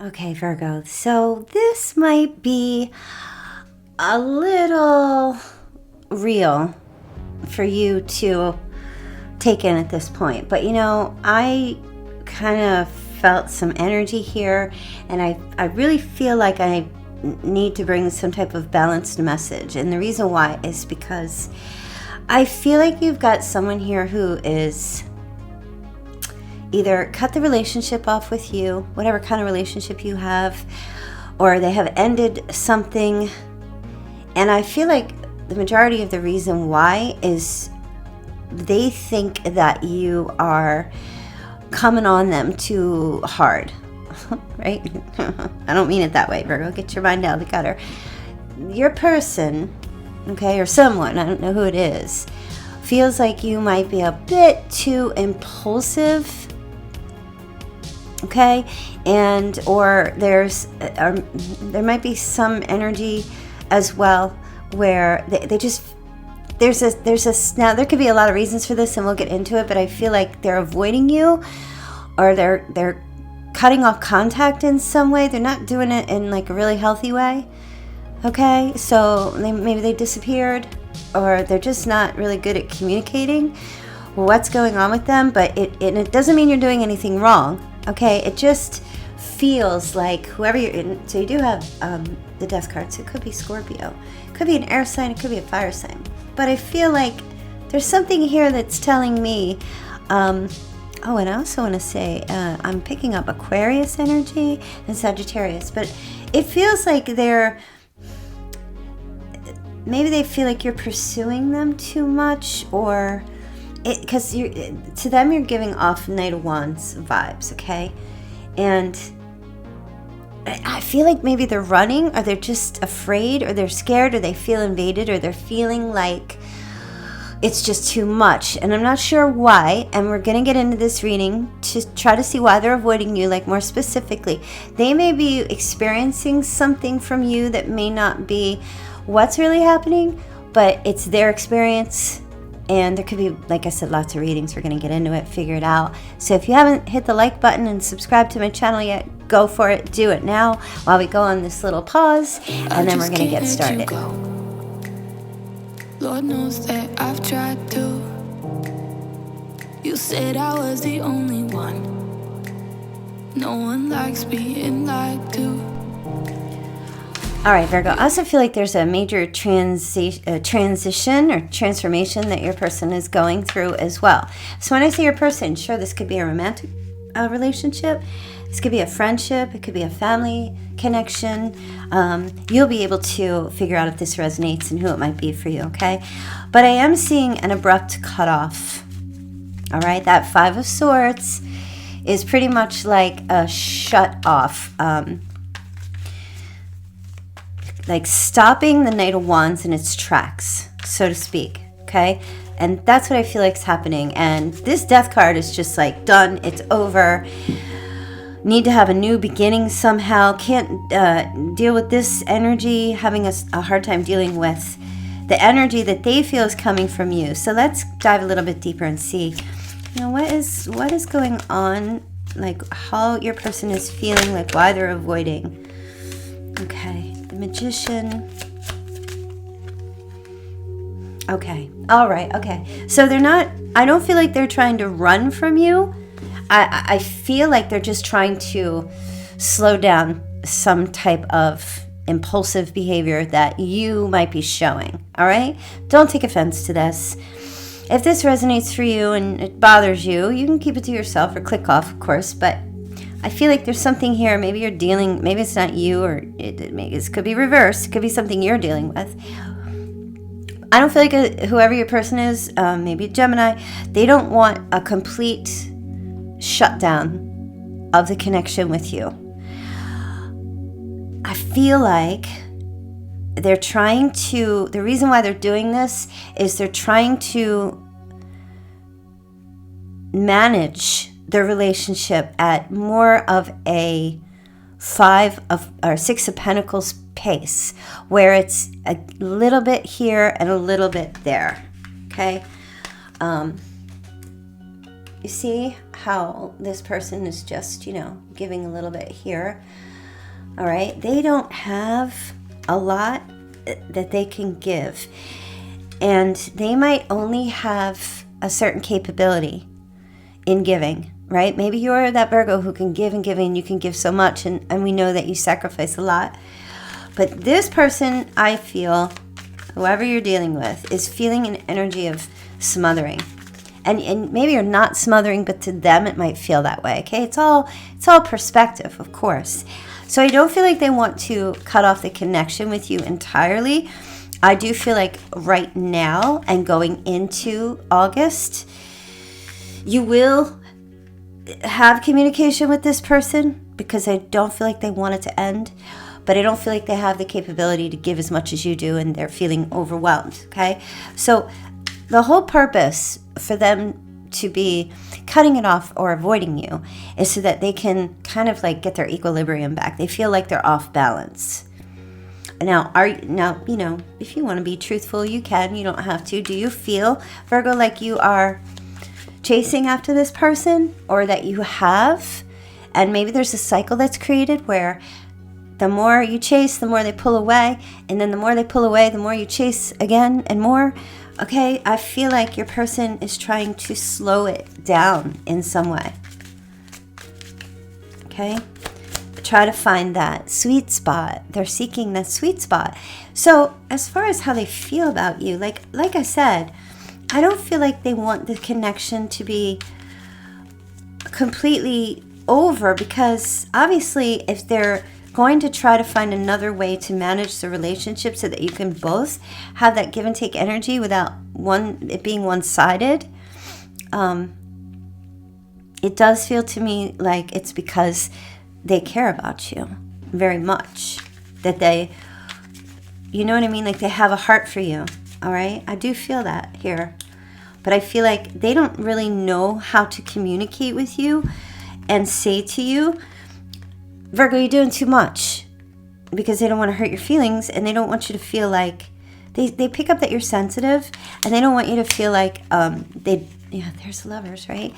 Okay, Virgo, so this might be a little real for you to take in at this point. But I kind of felt some energy here, and I really feel like I need to bring some type of balanced message. And the reason why is because I feel like you've got someone here who is either cut the relationship off with you, whatever kind of relationship you have, or they have ended something. And I feel like the majority of the reason why is they think that you are coming on them too hard, right? I don't mean it that way, Virgo. Get your mind out of the gutter. Your person, okay, or someone, I don't know who it is, feels like you might be a bit too impulsive, okay, and or there might be some energy as well where they just there's a now there could be a lot of reasons for this, and we'll get into it, but I feel like they're avoiding you, or they're cutting off contact in some way. They're not doing it in like a really healthy way, okay? So maybe they disappeared, or they're just not really good at communicating what's going on with them. But it doesn't mean you're doing anything wrong, okay? It just feels like whoever you're in. So you do have the Death card, so it could be Scorpio, it could be an air sign, it could be a fire sign. But I feel like there's something here that's telling me, and I also want to say I'm picking up Aquarius energy and Sagittarius, but it feels like maybe they feel like you're pursuing them too much, or because to them you're giving off Knight of Wands vibes, okay? And I feel like maybe they're running, or they're just afraid, or they're scared, or they feel invaded, or they're feeling like it's just too much. And I'm not sure why, and we're going to get into this reading to try to see why they're avoiding you, like more specifically. They may be experiencing something from you that may not be what's really happening, but it's their experience. And there could be, like I said, lots of readings. We're going to get into it, figure it out. So if you haven't hit the like button and subscribed to my channel yet, go for it. Do it now while we go on this little pause, and then we're going to get started. Lord knows that I've tried to. You said I was the only one. No one likes being lied to. All right, Virgo, I also feel like there's a major transition or transformation that your person is going through as well. So when I say your person, sure, this could be a romantic relationship. This could be a friendship. It could be a family connection. You'll be able to figure out if this resonates and who it might be for you, okay? But I am seeing an abrupt cutoff. All right, that Five of Swords is pretty much like a shut off. Like stopping the Knight of Wands in its tracks, so to speak, okay? And that's what I feel like is happening. And this Death card is just like done, it's over. Need to have a new beginning somehow. Can't deal with this energy, having a hard time dealing with the energy that they feel is coming from you. So let's dive a little bit deeper and see, what is going on, like how your person is feeling, like why they're avoiding. Okay. The Magician. Okay. All right. Okay. So I don't feel like they're trying to run from you. I feel like they're just trying to slow down some type of impulsive behavior that you might be showing. All right? Don't take offense to this. If this resonates for you and it bothers you, you can keep it to yourself or click off, of course, but I feel like there's something here. Maybe you're dealing, maybe it's not you, or it could be reversed. It could be something you're dealing with. I don't feel like whoever your person is, maybe a Gemini, they don't want a complete shutdown of the connection with you. I feel like they're trying to, the reason why they're doing this is they're trying to manage their relationship at more of a Six of Pentacles pace, where it's a little bit here and a little bit there. Okay, you see how this person is just, giving giving a little bit here. All right. They don't have a lot that they can give. And they might only have a certain capability in giving, right? Maybe you're that Virgo who can give and give, and you can give so much, and we know that you sacrifice a lot. But this person, I feel, whoever you're dealing with, is feeling an energy of smothering. And maybe you're not smothering, but to them it might feel that way, okay? It's all perspective, of course. So I don't feel like they want to cut off the connection with you entirely. I do feel like right now and going into August, you will have communication with this person, because I don't feel like they want it to end, but I don't feel like they have the capability to give as much as you do, and they're feeling overwhelmed, okay? So the whole purpose for them to be cutting it off or avoiding you is so that they can kind of like get their equilibrium back. They feel like they're off balance. Now, you know, if you want to be truthful, you can. You don't have to. Do you feel, Virgo, like you are chasing after this person, or that you have? And maybe there's a cycle that's created where the more you chase, the more they pull away. And then the more they pull away, the more you chase again and more. Okay, I feel like your person is trying to slow it down in some way. Okay? Try to find that sweet spot. They're seeking that sweet spot. So as far as how they feel about you, like I said, I don't feel like they want the connection to be completely over, because obviously if they're going to try to find another way to manage the relationship so that you can both have that give and take energy without it being one-sided, it does feel to me like it's because they care about you very much. That they, you know what I mean? Like they have a heart for you, all right? I do feel that here. But I feel like they don't really know how to communicate with you and say to you, Virgo, you're doing too much, because they don't want to hurt your feelings, and they don't want you to feel like, they pick up that you're sensitive, and they don't want you to feel like, there's lovers, right?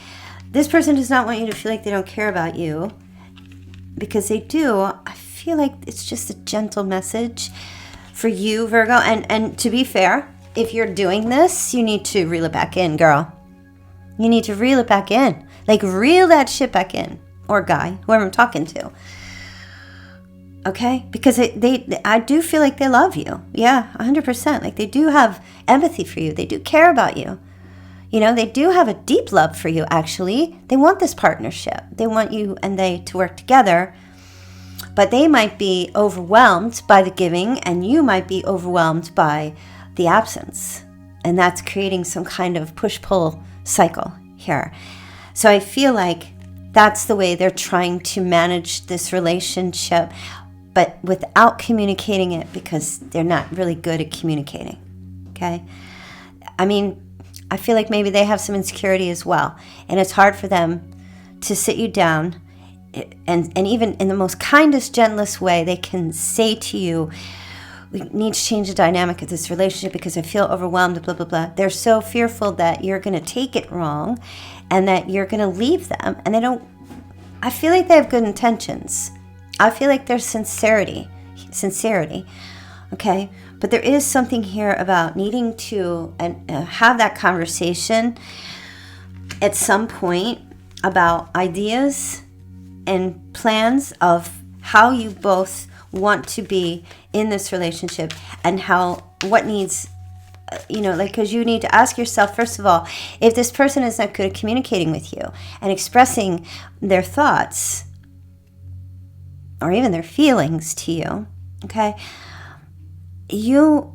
This person does not want you to feel like they don't care about you, because they do. I feel like it's just a gentle message for you, Virgo. And to be fair, if you're doing this, you need to reel it back in, girl. You need to reel it back in. Like, reel that shit back in. Or guy, whoever I'm talking to. Okay? Because I do feel like they love you. Yeah, 100%. Like, they do have empathy for you. They do care about you. You know, they do have a deep love for you, actually. They want this partnership. They want you and they to work together. But they might be overwhelmed by the giving, and you might be overwhelmed by the absence. And that's creating some kind of push-pull cycle here. So I feel like that's the way they're trying to manage this relationship, but without communicating it, because they're not really good at communicating. Okay? I mean, I feel like maybe they have some insecurity as well. And it's hard for them to sit you down and even in the most kindest, gentlest way, they can say to you, we need to change the dynamic of this relationship because I feel overwhelmed, blah, blah, blah. They're so fearful that you're going to take it wrong and that you're going to leave them. And I feel like they have good intentions. I feel like there's sincerity, okay? But there is something here about needing to have that conversation at some point about ideas and plans of how you both want to be in this relationship, and what needs, because you need to ask yourself, first of all, if this person is not good at communicating with you and expressing their thoughts or even their feelings to you, okay, you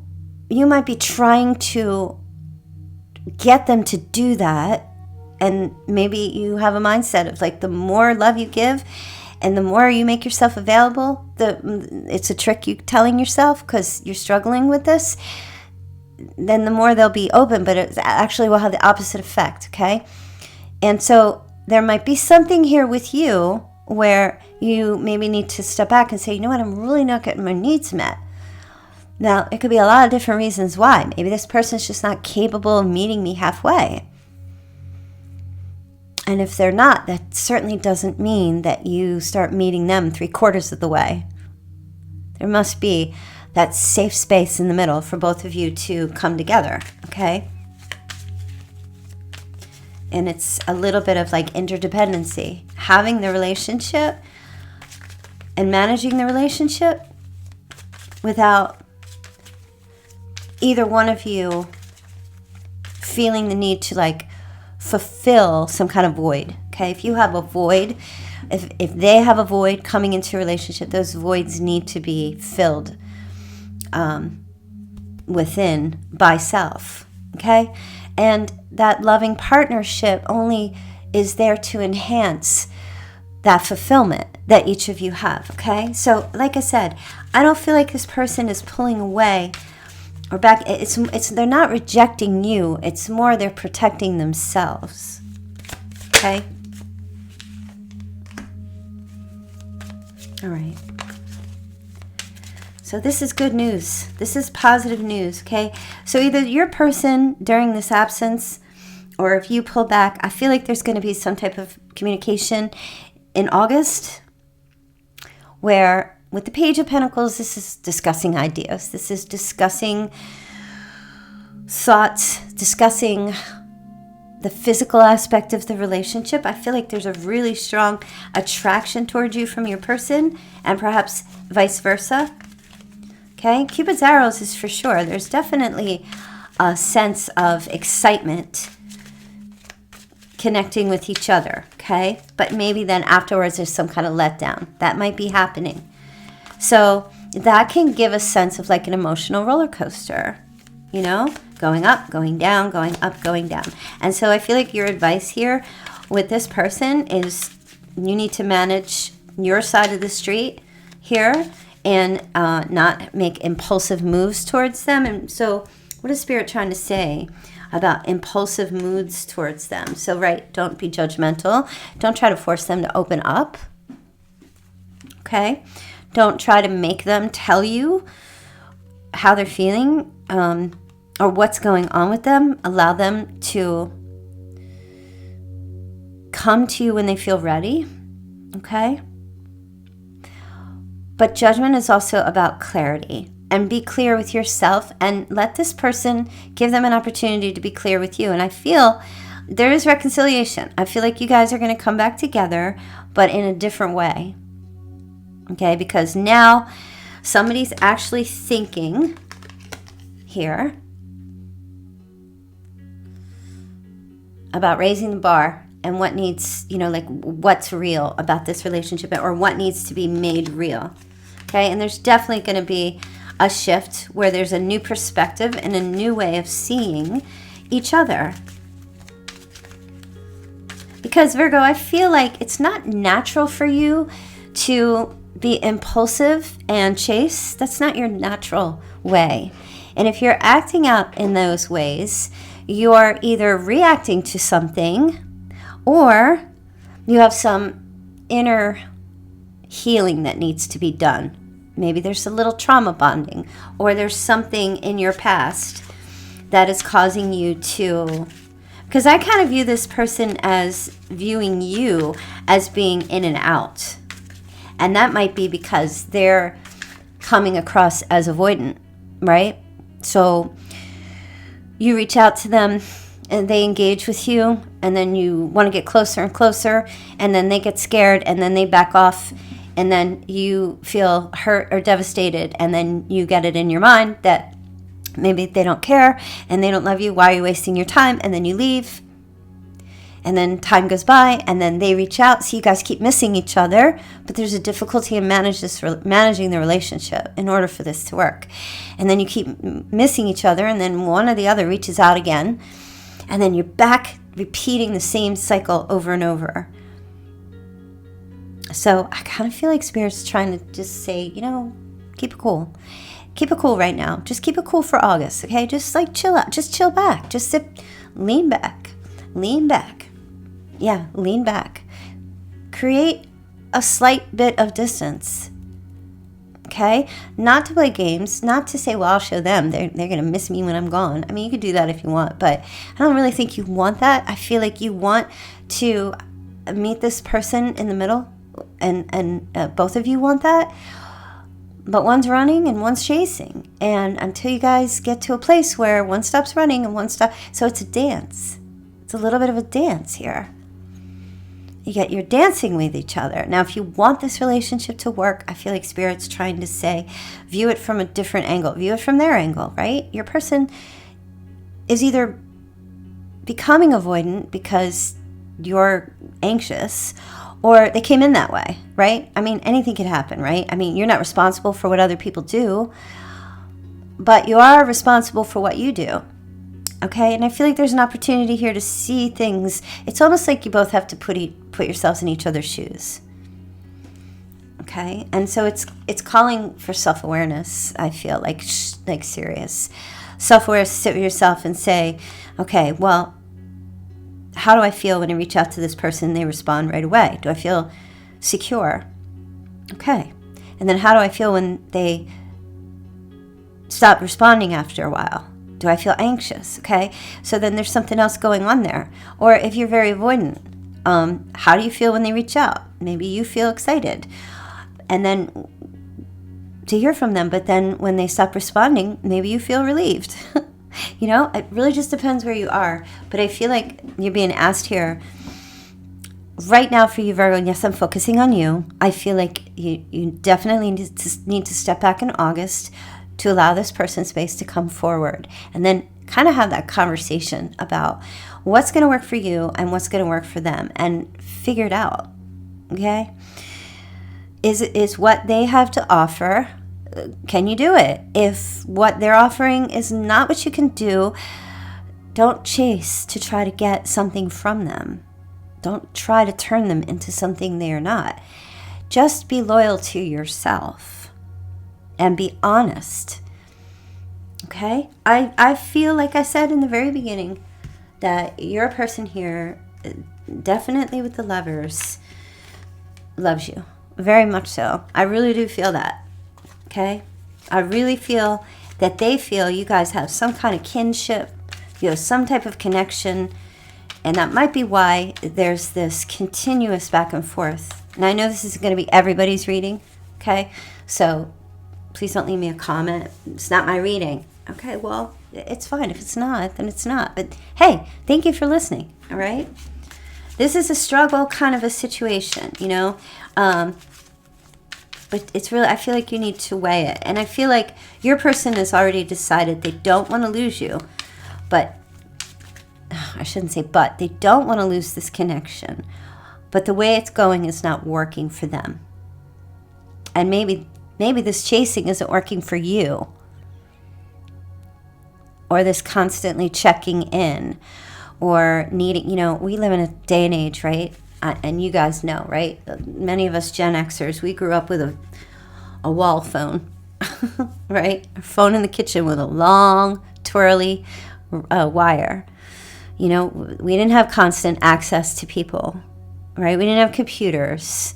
might be trying to get them to do that, and maybe you have a mindset of like, the more love you give and the more you make yourself available, it's a trick you telling yourself because you're struggling with this, then the more they'll be open, but it actually will have the opposite effect, okay? And so there might be something here with you where you maybe need to step back and say, you know what, I'm really not getting my needs met. Now, it could be a lot of different reasons why. Maybe this person's just not capable of meeting me halfway. And if they're not, that certainly doesn't mean that you start meeting them 3/4 of the way. There must be that safe space in the middle for both of you to come together, okay? And it's a little bit of like interdependency. Having the relationship and managing the relationship without either one of you feeling the need to like fulfill some kind of void. Okay, if you have a void, if they have a void coming into a relationship, those voids need to be filled within by self. Okay, and that loving partnership only is there to enhance that fulfillment that each of you have. Okay, so like I said, I don't feel like this person is pulling away or back. It's they're not rejecting you. It's more they're protecting themselves. Okay. All right. So this is good news. This is positive news, okay? So either your person during this absence, or if you pull back, I feel like there's going to be some type of communication in August where with the Page of Pentacles, this is discussing ideas. This is discussing thoughts, discussing the physical aspect of the relationship. I feel like there's a really strong attraction towards you from your person, and perhaps vice versa. Okay, Cupid's arrows is for sure. There's definitely a sense of excitement connecting with each other, okay? But maybe then afterwards there's some kind of letdown. That might be happening. So that can give a sense of like an emotional roller coaster, you know? Going up, going down, going up, going down. And so I feel like your advice here with this person is you need to manage your side of the street here and not make impulsive moves towards them. And so what is Spirit trying to say about impulsive moods towards them? So, right, don't be judgmental. Don't try to force them to open up. Okay? Don't try to make them tell you how they're feeling or what's going on with them. Allow them to come to you when they feel ready. Okay? But judgment is also about clarity. And be clear with yourself and let this person, give them an opportunity to be clear with you. And I feel there is reconciliation. I feel like you guys are going to come back together, but in a different way. Okay, because now somebody's actually thinking here about raising the bar and what needs, you know, like what's real about this relationship or what needs to be made real. Okay, and there's definitely going to be a shift where there's a new perspective and a new way of seeing each other. Because Virgo, I feel like it's not natural for you to be impulsive and chase. That's not your natural way. And if you're acting out in those ways, you're either reacting to something or you have some inner healing that needs to be done. Maybe there's a little trauma bonding, or there's something in your past that is causing you to, because I kind of view this person as viewing you as being in and out. And that might be because they're coming across as avoidant, right? So you reach out to them and they engage with you, and then you want to get closer and closer, and then they get scared, and then they back off, and then you feel hurt or devastated, and then you get it in your mind that maybe they don't care and they don't love you. Why are you wasting your time? And then you leave, and then time goes by, and then they reach out. So you guys keep missing each other, but there's a difficulty in managing the relationship in order for this to work. And then you keep missing each other, and then one or the other reaches out again, and then you're back repeating the same cycle over and over. So I kind of feel like Spirit's trying to just say, you know, keep it cool. Keep it cool right now. Just keep it cool for August, okay? Just like chill out. Just chill back. Just sit, lean back. Lean back. Yeah, lean back. Create a slight bit of distance. Okay? Not to play games, not to say, well, I'll show them. They're going to miss me when I'm gone. I mean, you could do that if you want, but I don't really think you want that. I feel like you want to meet this person in the middle, and both of you want that. But one's running and one's chasing. And until you guys get to a place where one stops running and one stops, so it's a dance. It's a little bit of a dance here. You're dancing with each other. Now, if you want this relationship to work, I feel like Spirit's trying to say, view it from a different angle. View it from their angle, right? Your person is either becoming avoidant because you're anxious, or they came in that way, right? I mean, anything could happen, right? I mean, you're not responsible for what other people do, but you are responsible for what you do. Okay, and I feel like there's an opportunity here to see things. It's almost like you both have to put yourselves in each other's shoes. Okay, and so it's calling for self-awareness. I feel like serious self-awareness. Sit with yourself and say, okay, well, how do I feel when I reach out to this person and they respond right away? Do I feel secure? Okay, and then how do I feel when they stop responding after a while? Do I feel anxious? Okay, so then there's something else going on there. Or if you're very avoidant, how do you feel when they reach out? Maybe you feel excited, and then to hear from them, but then when they stop responding, maybe you feel relieved. You know, it really just depends where you are. But I feel like you're being asked here right now for you, Virgo, and yes, I'm focusing on you. I feel like you definitely need to step back in August to allow this person space to come forward, and then kind of have that conversation about what's going to work for you and what's going to work for them, and figure it out. Okay? Is what they have to offer, can you do it? If what they're offering is not what you can do, don't chase to try to get something from them. Don't try to turn them into something they are not. Just be loyal to yourself and be honest. Okay? I feel like I said in the very beginning that your person here, definitely with the Lovers, loves you. Very much so. I really do feel that. Okay? I really feel that they feel you guys have some kind of kinship. You have some type of connection. And that might be why there's this continuous back and forth. And I know this is going to be everybody's reading. Okay? So please don't leave me a comment. It's not my reading. Okay, well, it's fine. If it's not, then it's not. But hey, thank you for listening. All right? This is a struggle kind of a situation, you know? But it's really, I feel like you need to weigh it. And I feel like your person has already decided they don't want to lose you. But, I shouldn't say but, they don't want to lose this connection. But the way it's going is not working for them. And maybe this chasing isn't working for you. Or this constantly checking in. Or needing, you know, we live in a day and age, right? And you guys know, right? Many of us Gen Xers, we grew up with a wall phone, right? A phone in the kitchen with a long, twirly wire. You know, we didn't have constant access to people, right? We didn't have computers.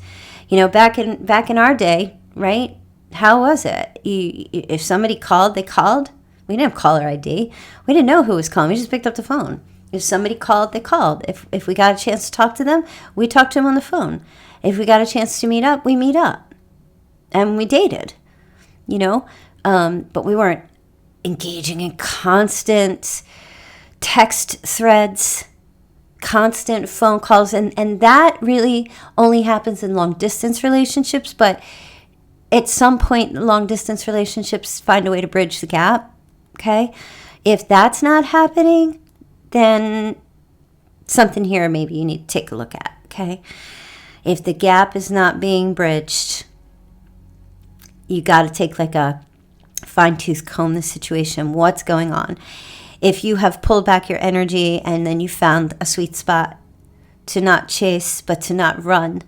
You know, back in our day, right? How was it? If somebody called, they called. We didn't have caller ID. We didn't know who was calling. We just picked up the phone. If somebody called, they called. If we got a chance to talk to them, we talked to them on the phone. If we got a chance to meet up, we meet up. And we dated, you know. But we weren't engaging in constant text threads, constant phone calls. And that really only happens in long-distance relationships. But at some point, long-distance relationships find a way to bridge the gap, okay? If that's not happening, then something here maybe you need to take a look at, okay? If the gap is not being bridged, you got to take like a fine-tooth comb the situation. What's going on? If you have pulled back your energy and then you found a sweet spot to not chase but to not run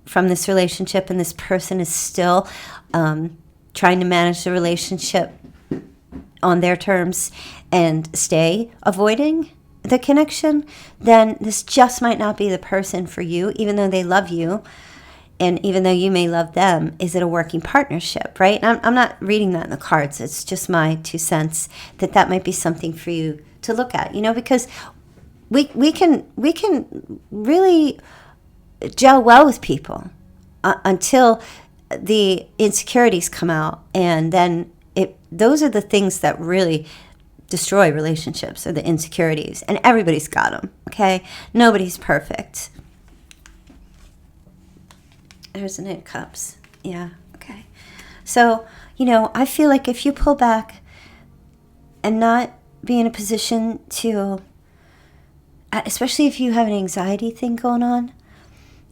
from this relationship, and this person is still trying to manage the relationship on their terms and stay avoiding the connection, then this just might not be the person for you, even though they love you. And even though you may love them, is it a working partnership, right? And I'm not reading that in the cards. It's just my 2 cents that might be something for you to look at, because we can really gel well with people until the insecurities come out, and then those are the things that really destroy relationships, are the insecurities, and everybody's got them. Okay, nobody's perfect. There's an 8 of Cups. Yeah. Okay. So I feel like if you pull back and not be in a position to, especially if you have an anxiety thing going on,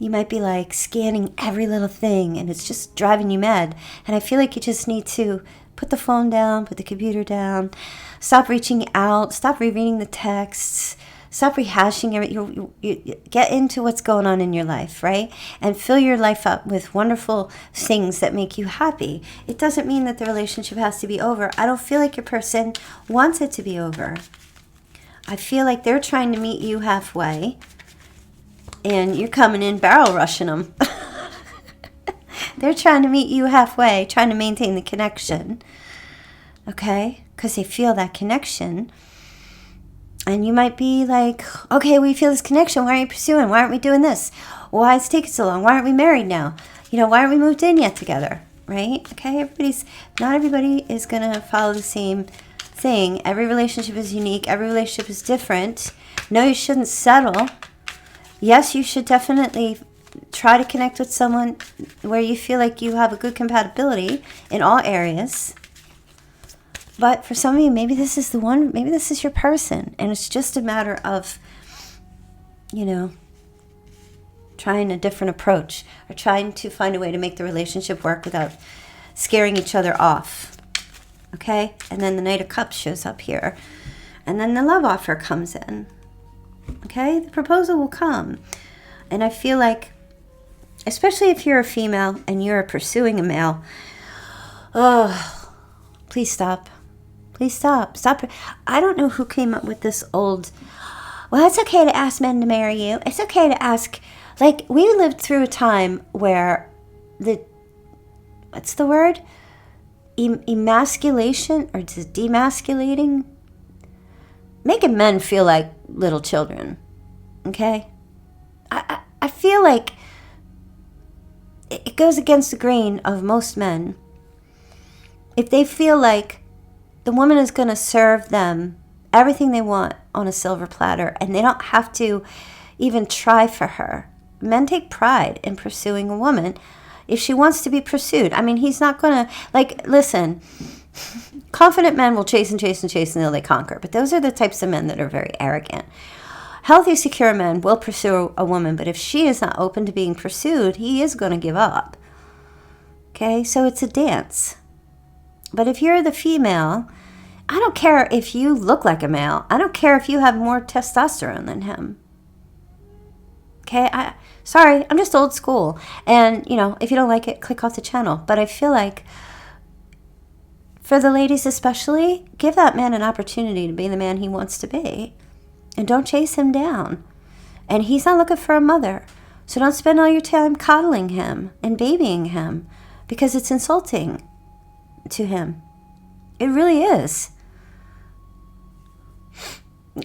you might be like scanning every little thing and it's just driving you mad. And I feel like you just need to put the phone down, put the computer down, stop reaching out, stop rereading the texts, stop rehashing everything. You get into what's going on in your life, right? And fill your life up with wonderful things that make you happy. It doesn't mean that the relationship has to be over. I don't feel like your person wants it to be over. I feel like they're trying to meet you halfway, and you're coming in barrel rushing them. They're trying to meet you halfway, trying to maintain the connection, okay? Because they feel that connection. And you might be like, okay, we feel this connection. Why aren't you pursuing? Why aren't we doing this? Why is it taking so long? Why aren't we married now? Why aren't we moved in yet together, right? Okay, not everybody is going to follow the same thing. Every relationship is unique. Every relationship is different. No, you shouldn't settle. Yes, you should definitely try to connect with someone where you feel like you have a good compatibility in all areas. But for some of you, maybe this is the one, maybe this is your person. And it's just a matter of, trying a different approach, or trying to find a way to make the relationship work without scaring each other off. Okay? And then the Knight of Cups shows up here. And then the love offer comes in. Okay? The proposal will come. And I feel like, especially if you're a female and you're pursuing a male, please stop. Please stop. Stop. I don't know who came up with this old, well, it's okay to ask men to marry you. It's okay to ask, we lived through a time where what's the word? Emasculation, or demasculating? Making men feel like little children. Okay? I feel like it goes against the grain of most men. If they feel like the woman is going to serve them everything they want on a silver platter, and they don't have to even try for her. Men take pride in pursuing a woman if she wants to be pursued. I mean, he's not going to, listen, confident men will chase and chase and chase until they conquer. But those are the types of men that are very arrogant. Healthy, secure men will pursue a woman, but if she is not open to being pursued, he is going to give up. Okay, so it's a dance. But if you're the female, I don't care if you look like a male. I don't care if you have more testosterone than him. Okay, sorry, I'm just old school. And, if you don't like it, click off the channel. But I feel like, for the ladies especially, give that man an opportunity to be the man he wants to be. And don't chase him down. And he's not looking for a mother. So don't spend all your time coddling him and babying him, because it's insulting to him. It really is.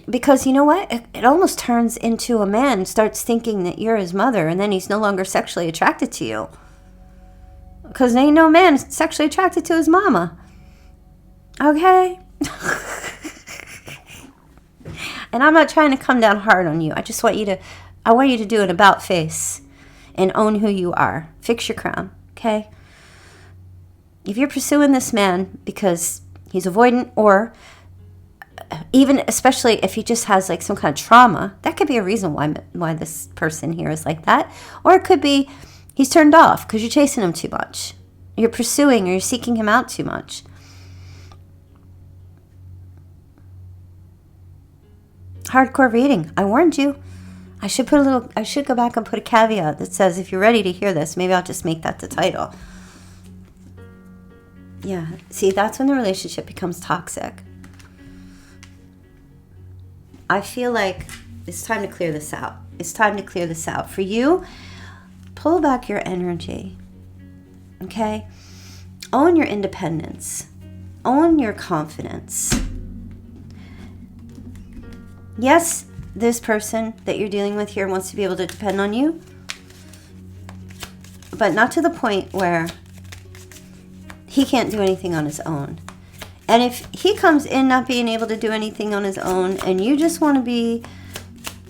Because you know what? It almost turns into a man starts thinking that you're his mother, and then he's no longer sexually attracted to you. Because ain't no man sexually attracted to his mama. Okay? And I'm not trying to come down hard on you. I just want you to do an about face and own who you are. Fix your crown, okay? If you're pursuing this man because he's avoidant, or even especially if he just has some kind of trauma, that could be a reason why this person here is like that. Or it could be he's turned off because you're chasing him too much. You're pursuing, or you're seeking him out too much. Hardcore reading. I warned you. I should go back and put a caveat that says, if you're ready to hear this, maybe I'll just make that the title. Yeah. See, that's when the relationship becomes toxic. I feel like it's time to clear this out. It's time to clear this out. For you, pull back your energy, okay? Own your independence. Own your confidence. Yes, this person that you're dealing with here wants to be able to depend on you, but not to the point where he can't do anything on his own. And if he comes in not being able to do anything on his own, and you just want to be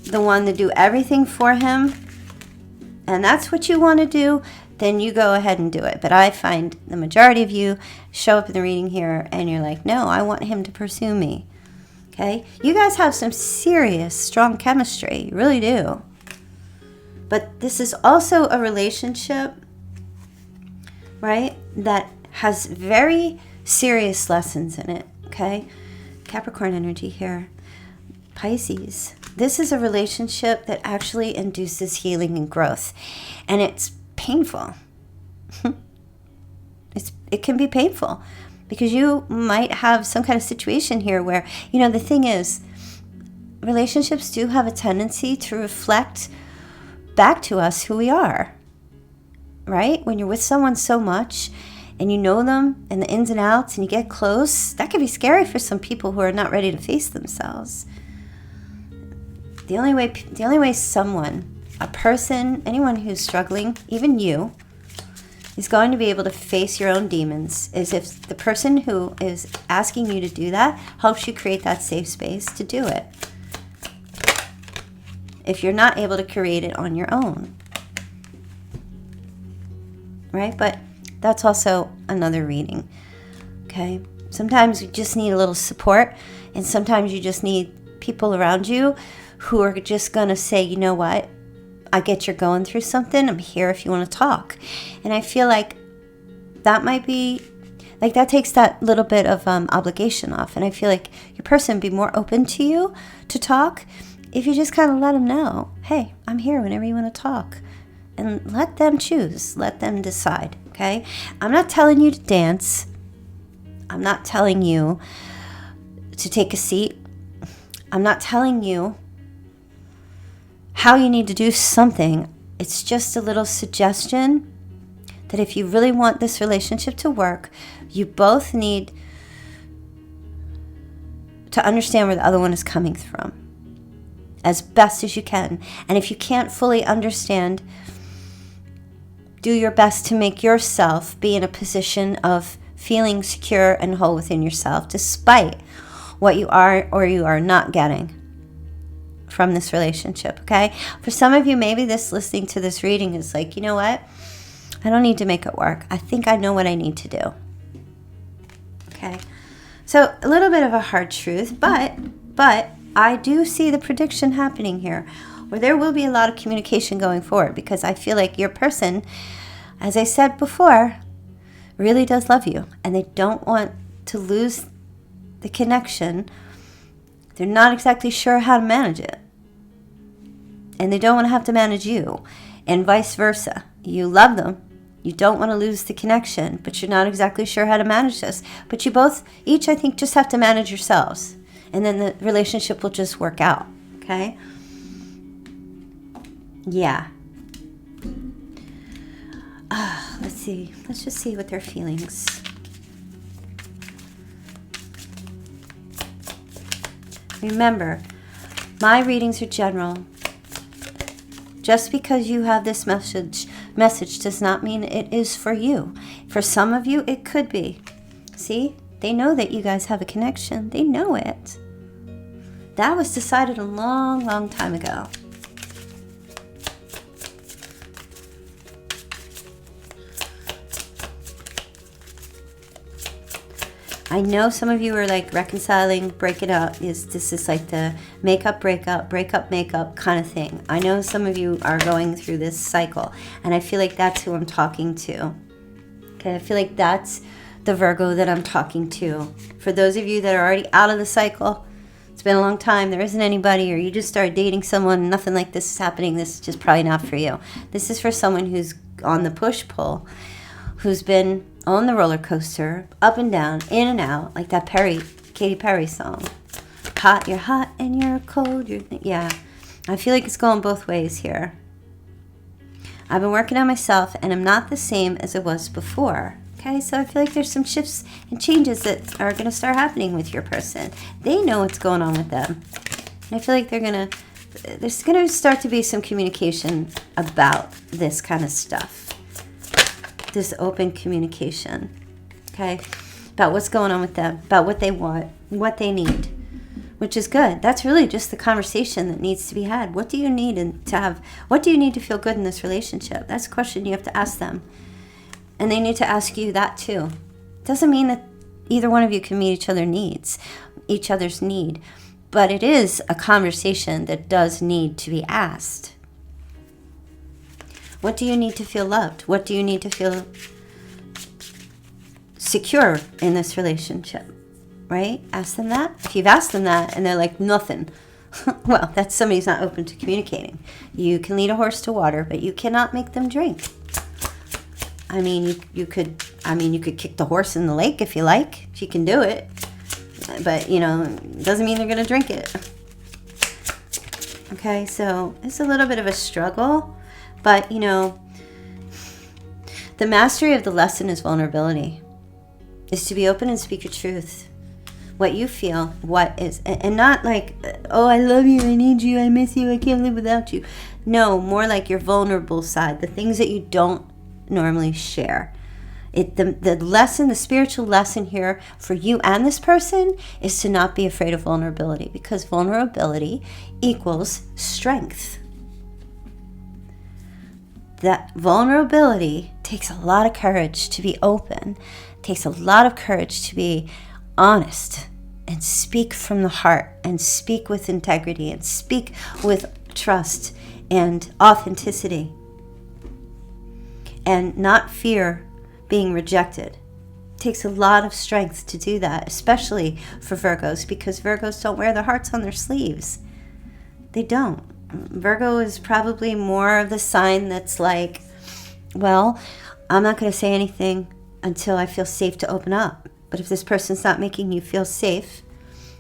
the one to do everything for him, and that's what you want to do, then you go ahead and do it. But I find the majority of you show up in the reading here and you're like, no, I want him to pursue me. Okay? You guys have some serious, strong chemistry. You really do. But this is also a relationship, right, that has very serious lessons in it. Okay? Capricorn energy here. Pisces. This is a relationship that actually induces healing and growth. And it's painful. It can be painful because you might have some kind of situation here where, the thing is, relationships do have a tendency to reflect back to us who we are, right? When you're with someone so much and you know them and the ins and outs and you get close, that can be scary for some people who are not ready to face themselves. The only way someone, a person, anyone who's struggling, even you, is going to be able to face your own demons is if the person who is asking you to do that helps you create that safe space to do it. If you're not able to create it on your own. Right? But that's also another reading. Okay? Sometimes you just need a little support, and sometimes you just need people around you who are just going to say, you know what? I get you're going through something. I'm here if you want to talk. And I feel like that might be, like that takes that little bit of obligation off. And I feel like your person would be more open to you to talk if you just kind of let them know, hey, I'm here whenever you want to talk. And let them choose. Let them decide, okay? I'm not telling you to dance. I'm not telling you to take a seat. I'm not telling you how you need to do something. It's just a little suggestion that if you really want this relationship to work, you both need to understand where the other one is coming from as best as you can. And if you can't fully understand, do your best to make yourself be in a position of feeling secure and whole within yourself, despite what you are or you are not getting from this relationship, okay? For some of you, maybe listening to this reading is like, you know what? I don't need to make it work. I think I know what I need to do. Okay? So a little bit of a hard truth, but I do see the prediction happening here where there will be a lot of communication going forward because I feel like your person, as I said before, really does love you and they don't want to lose the connection. They're not exactly sure how to manage it. And they don't want to have to manage you. And vice versa. You love them. You don't want to lose the connection, but you're not exactly sure how to manage this. But you both, each, I think, just have to manage yourselves. And then the relationship will just work out. Okay? Yeah. Let's see. Let's just see what their feelings. Remember, my readings are general. Just because you have this message does not mean it is for you. For some of you, it could be. See? They know that you guys have a connection. They know it. That was decided a long, long time ago. I know some of you are like reconciling, break it up. This is like the make up, break up, make up kind of thing. I know some of you are going through this cycle, and I feel like that's who I'm talking to. Okay, I feel like that's the Virgo that I'm talking to. For those of you that are already out of the cycle, it's been a long time, there isn't anybody, or you just started dating someone, nothing like this is happening, this is just probably not for you. This is for someone who's on the push-pull, who's been on the roller coaster, up and down, in and out, like that Katy Perry song. Hot, you're hot, and you're cold. Yeah, I feel like it's going both ways here. I've been working on myself, and I'm not the same as I was before. Okay, so I feel like there's some shifts and changes that are going to start happening with your person. They know what's going on with them. And I feel like there's going to start to be some communication about this kind of stuff. This open communication. Okay, about what's going on with them, about what they want, what they need, which is good. That's really just the conversation that needs to be had. What do you need what do you need to feel good in this relationship? That's a question you have to ask them. And they need to ask you that too. Doesn't mean that either one of you can meet each other's need, but it is a conversation that does need to be asked. What do you need to feel loved? What do you need to feel secure in this relationship? Right? Ask them that. If you've asked them that and they're like, nothing, well, that's somebody's not open to communicating. You can lead a horse to water, but you cannot make them drink. I mean, you could kick the horse in the lake if you like. If you can do it. But, it doesn't mean they're going to drink it. Okay, so it's a little bit of a struggle. But, the mastery of the lesson is vulnerability. Is to be open and speak your truth. What you feel, what is, and not like, oh, I love you, I need you, I miss you, I can't live without you. No, more like your vulnerable side, the things that you don't normally share. The lesson, the spiritual lesson here for you and this person is to not be afraid of vulnerability, because vulnerability equals strength. That vulnerability takes a lot of courage to be open, takes a lot of courage to be honest and speak from the heart and speak with integrity and speak with trust and authenticity and not fear being rejected. It takes a lot of strength to do that, especially for Virgos, because Virgos don't wear their hearts on their sleeves. They don't. Virgo is probably more of the sign that's like, well, I'm not going to say anything until I feel safe to open up. But if this person's not making you feel safe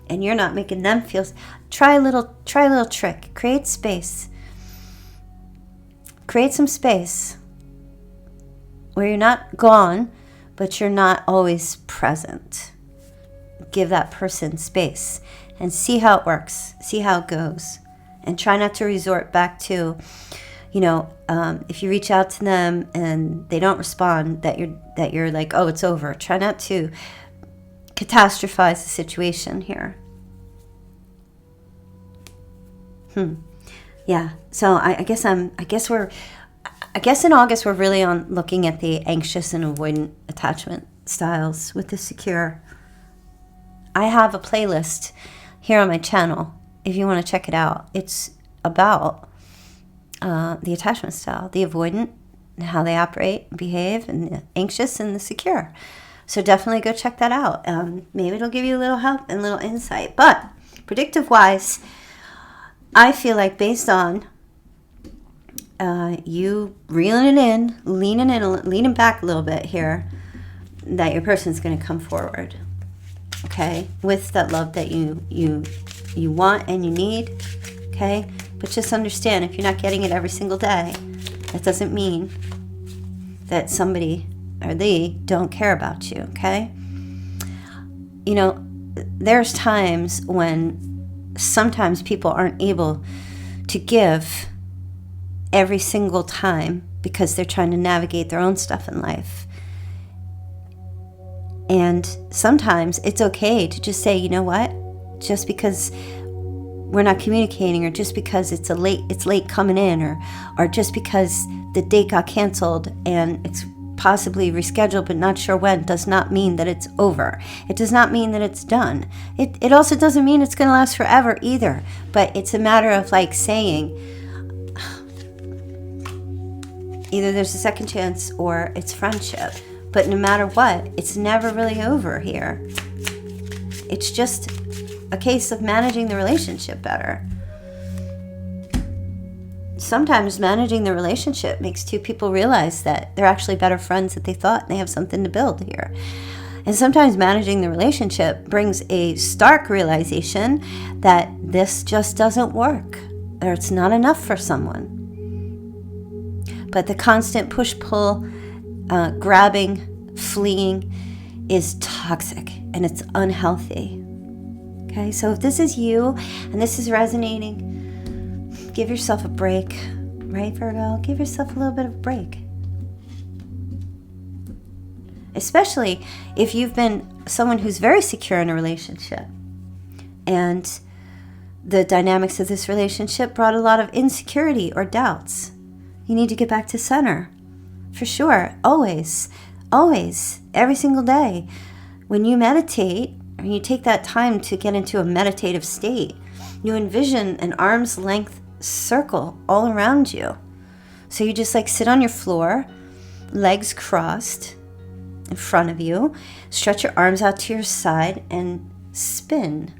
and you're not making them feel, try a little trick. Create space. Create some space where you're not gone, but you're not always present. Give that person space and see how it works. See how it goes. And try not to resort back to, if you reach out to them and they don't respond, that you're like, oh, it's over. Try not to catastrophize the situation here. Yeah. So I guess in August we're really on looking at the anxious and avoidant attachment styles with the secure. I have a playlist here on my channel if you want to check it out. It's about the attachment style, the avoidant, and how they operate and behave, and the anxious and the secure. So definitely go check that out. Maybe it'll give you a little help and a little insight. But predictive-wise, I feel like based on you reeling it in, leaning back a little bit here, that your person's going to come forward, okay, with that love that you want and you need, okay? But just understand, if you're not getting it every single day, that doesn't mean that somebody or they don't care about you, okay? There's times when sometimes people aren't able to give every single time because they're trying to navigate their own stuff in life. And sometimes it's okay to just say, you know what? Just because we're not communicating, or just because it's late coming in, or just because the date got canceled and it's possibly rescheduled but not sure when, does not mean that it's over. It does not mean that it's done. It also doesn't mean it's going to last forever either. But it's a matter of like saying, either there's a second chance or it's friendship. But no matter what, it's never really over here. It's just a case of managing the relationship better. Sometimes managing the relationship makes two people realize that they're actually better friends than they thought, and they have something to build here. And sometimes managing the relationship brings a stark realization that this just doesn't work, or it's not enough for someone. But the constant push-pull, grabbing, fleeing is toxic and it's unhealthy. Okay, so if this is you and this is resonating, give yourself a break, right, Virgo? Give yourself a little bit of a break. Especially if you've been someone who's very secure in a relationship and the dynamics of this relationship brought a lot of insecurity or doubts. You need to get back to center, for sure, always, every single day. When you meditate, or you take that time to get into a meditative state, you envision an arm's length circle all around you. So you just like sit on your floor, legs crossed in front of you, stretch your arms out to your side and spin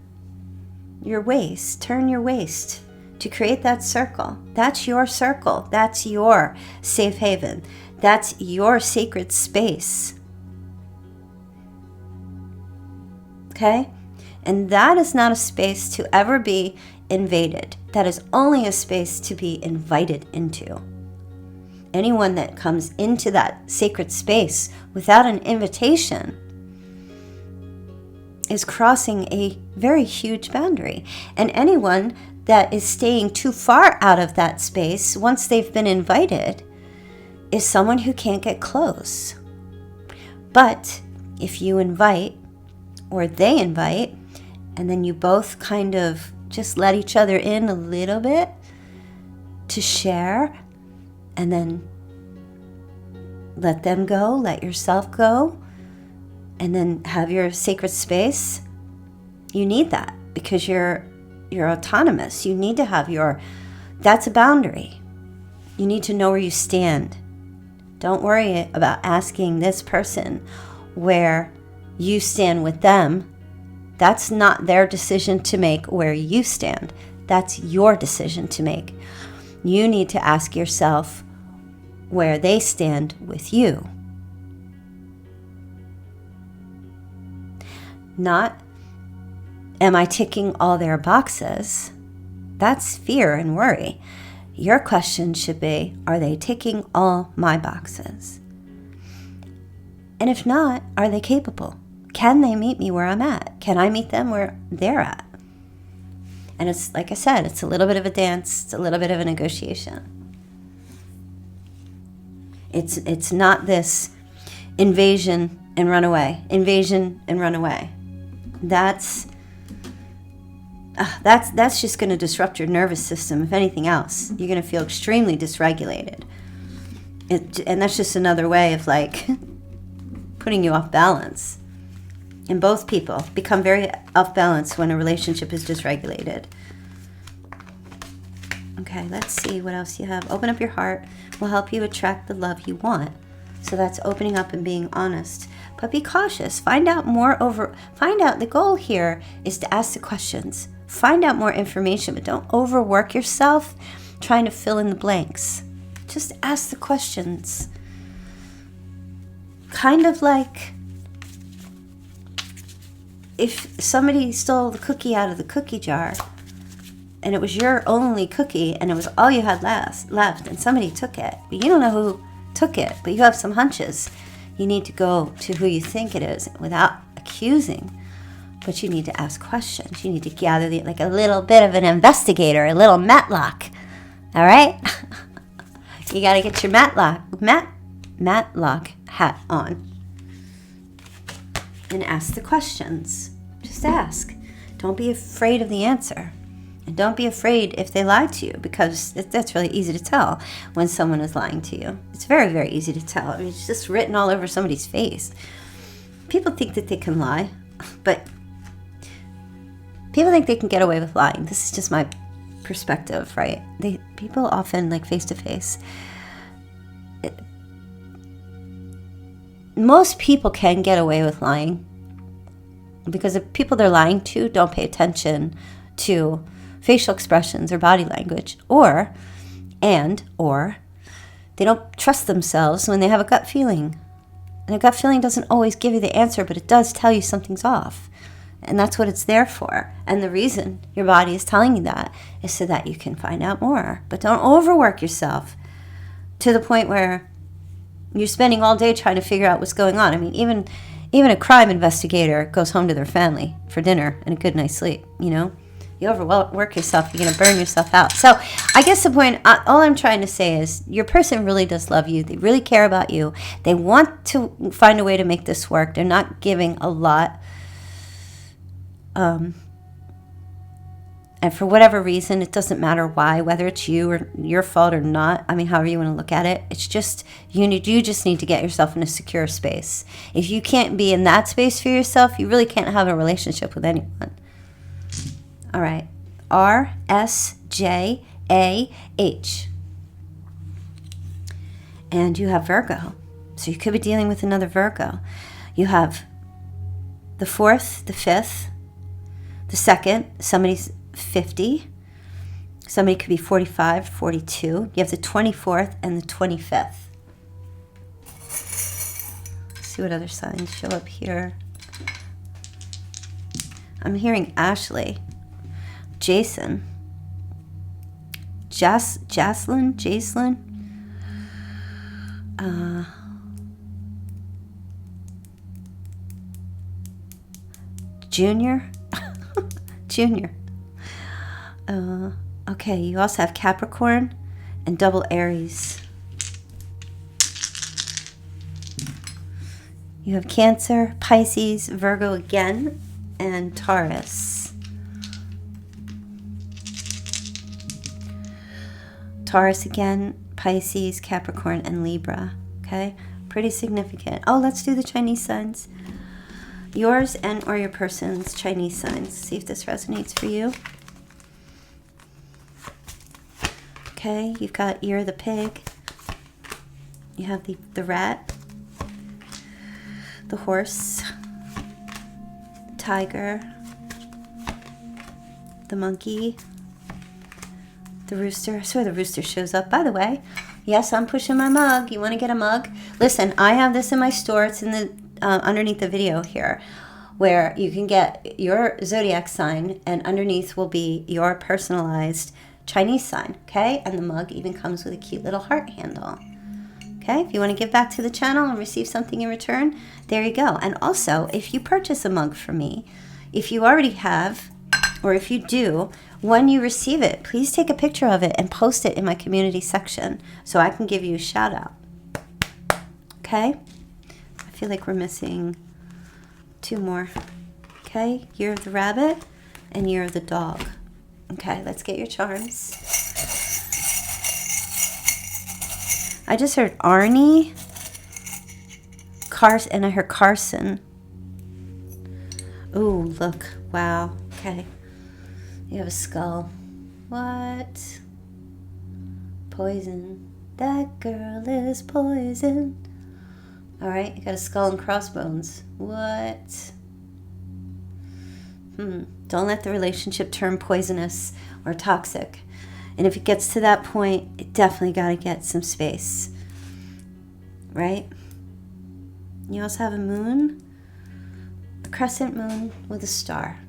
your waist, turn your waist to create that circle. That's your circle. That's your safe haven. That's your sacred space. Okay? And that is not a space to ever be invaded. That is only a space to be invited into. Anyone that comes into that sacred space without an invitation is crossing a very huge boundary. And anyone that is staying too far out of that space once they've been invited is someone who can't get close. But if you invite, or they invite, and then you both kind of just let each other in a little bit to share, and then let them go, let yourself go, and then have your sacred space. You need that because you're autonomous. You need to have that's a boundary. You need to know where you stand. Don't worry about asking this person where you stand with them. That's not their decision to make where you stand. That's your decision to make. You need to ask yourself where they stand with you. Not, am I ticking all their boxes? That's fear and worry. Your question should be, are they ticking all my boxes? And if not, are they capable? Can they meet me where I'm at? Can I meet them where they're at? And it's, like I said, it's a little bit of a dance. It's a little bit of a negotiation. It's not this invasion and run away. Invasion and run away. That's just going to disrupt your nervous system. If anything else, you're going to feel extremely dysregulated. And that's just another way of like putting you off balance. And both people become very off balance when a relationship is dysregulated. Okay, let's see what else you have. Open up your heart will help you attract the love you want. So that's opening up and being honest. But be cautious. Find out, the goal here is to ask the questions. Find out more information, but don't overwork yourself trying to fill in the blanks. Just ask the questions. Kind of like if somebody stole the cookie out of the cookie jar and it was your only cookie and it was all you had left and somebody took it, but you don't know who took it, but you have some hunches. You need to go to who you think it is without accusing, but you need to ask questions. You need to gather like a little bit of an investigator, a little Matlock. All right? You got to get your Matlock hat on and ask the questions. Just ask. Don't be afraid of the answer. And don't be afraid if they lie to you, because that's really easy to tell when someone is lying to you. It's very, very easy to tell. I mean, it's just written all over somebody's face. People think that they can lie, but people think they can get away with lying. This is just my perspective, right? People often, like face to face, most people can get away with lying because the people they're lying to don't pay attention to facial expressions or body language, or they don't trust themselves when they have a gut feeling. And a gut feeling doesn't always give you the answer, but it does tell you something's off. And that's what it's there for. And the reason your body is telling you that is so that you can find out more. But don't overwork yourself to the point where you're spending all day trying to figure out what's going on. I mean, even a crime investigator goes home to their family for dinner and a good night's sleep, you know? You overwork yourself, you're going to burn yourself out. So I guess the point, all I'm trying to say is your person really does love you. They really care about you. They want to find a way to make this work. They're not giving a lot. And for whatever reason, it doesn't matter why, whether it's you or your fault or not. I mean, however you want to look at it, it's just you just need to get yourself in a secure space. If you can't be in that space for yourself, you really can't have a relationship with anyone. All right, RSJAH. And you have Virgo. So you could be dealing with another Virgo. You have the 4th, the 5th, the 2nd, somebody's 50. Somebody could be 45, 42. You have the 24th and the 25th. Let's see what other signs show up here. I'm hearing Ashley, Jason, Jaslyn, Junior. Okay, you also have Capricorn and double Aries. You have Cancer, Pisces, Virgo again, and Taurus. Taurus again, Pisces, Capricorn, and Libra. Okay, pretty significant. Oh, let's do the Chinese signs. Yours and or your person's Chinese signs. See if this resonates for you. Okay, you've got ear of the pig. You have the rat, the horse, tiger, the monkey, the rooster. I swear the rooster shows up. By the way, yes, I'm pushing my mug. You want to get a mug? Listen, I have this in my store. It's in the underneath the video here, where you can get your zodiac sign, and underneath will be your personalized Chinese sign, okay? And the mug even comes with a cute little heart handle. Okay, if you want to give back to the channel and receive something in return, there you go. And also, if you purchase a mug from me, if you already have, or if you do, when you receive it, please take a picture of it and post it in my community section so I can give you a shout out. Okay? I feel like we're missing 2 more. Okay, year of the rabbit and year of the dog. Okay, let's get your charms. I just heard Arnie, and I heard Carson. Ooh, look. Wow. Okay. You have a skull. What? Poison. That girl is poison. Alright, you got a skull and crossbones. What? Don't let the relationship turn poisonous or toxic. And if it gets to that point, it definitely got to get some space. Right? You also have a moon, a crescent moon with a star.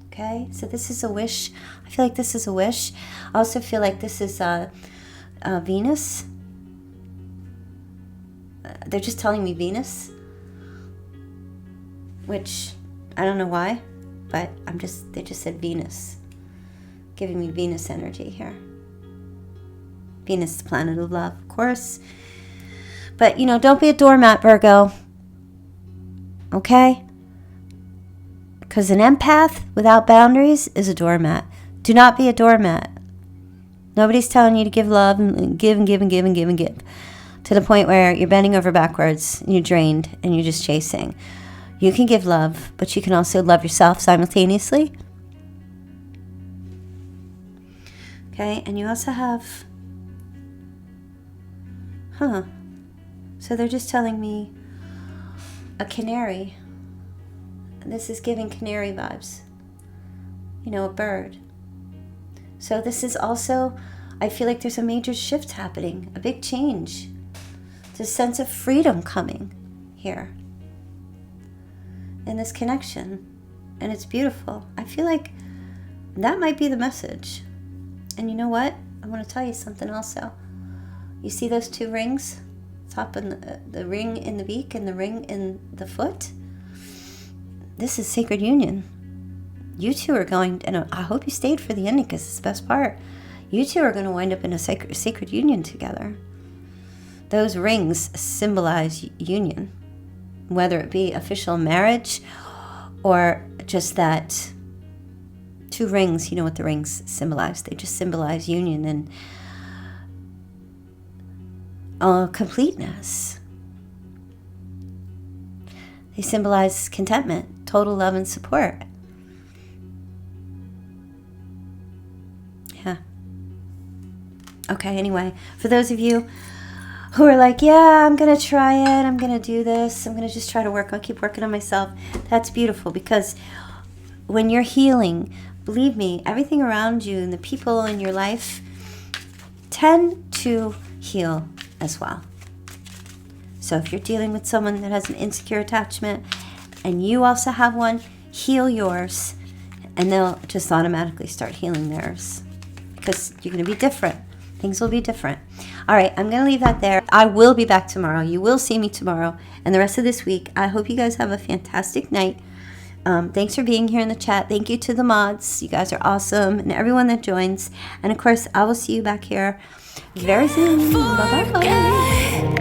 Okay? So this is a wish. I feel like this is a wish. I also feel like this is Venus. They're just telling me Venus. Which, I don't know why, but they just said Venus. Giving me Venus energy here. Venus, the planet of love, of course. But, don't be a doormat, Virgo. Okay? Because an empath without boundaries is a doormat. Do not be a doormat. Nobody's telling you to give love and give and give and give and give and give. To the point where you're bending over backwards, and you're drained, and you're just chasing. You can give love, but you can also love yourself simultaneously. Okay, and you also have, so they're just telling me a canary. This is giving canary vibes. A bird. So this is also, I feel like there's a major shift happening, a big change. There's a sense of freedom coming here in this connection. And it's beautiful. I feel like that might be the message. And you know what? I want to tell you something also. You see those two rings? Top and the ring in the beak and the ring in the foot? This is sacred union. You two are going, and I hope you stayed for the ending because it's the best part. You two are going to wind up in a sacred union together. Those rings symbolize union, whether it be official marriage or just that two rings. You know what the rings symbolize? They just symbolize union and completeness. They symbolize contentment, total love and support. Yeah. Okay, anyway, for those of you who are like, yeah, I'm going to try it, I'm going to do this, I'm going to just try to keep working on myself, that's beautiful, because when you're healing, believe me, everything around you and the people in your life tend to heal as well. So if you're dealing with someone that has an insecure attachment and you also have one, heal yours and they'll just automatically start healing theirs, because you're going to be different. Things will be different. All right, I'm going to leave that there. I will be back tomorrow. You will see me tomorrow and the rest of this week. I hope you guys have a fantastic night. Thanks for being here in the chat. Thank you to the mods. You guys are awesome, and everyone that joins. And of course, I will see you back here very soon. Bye-bye.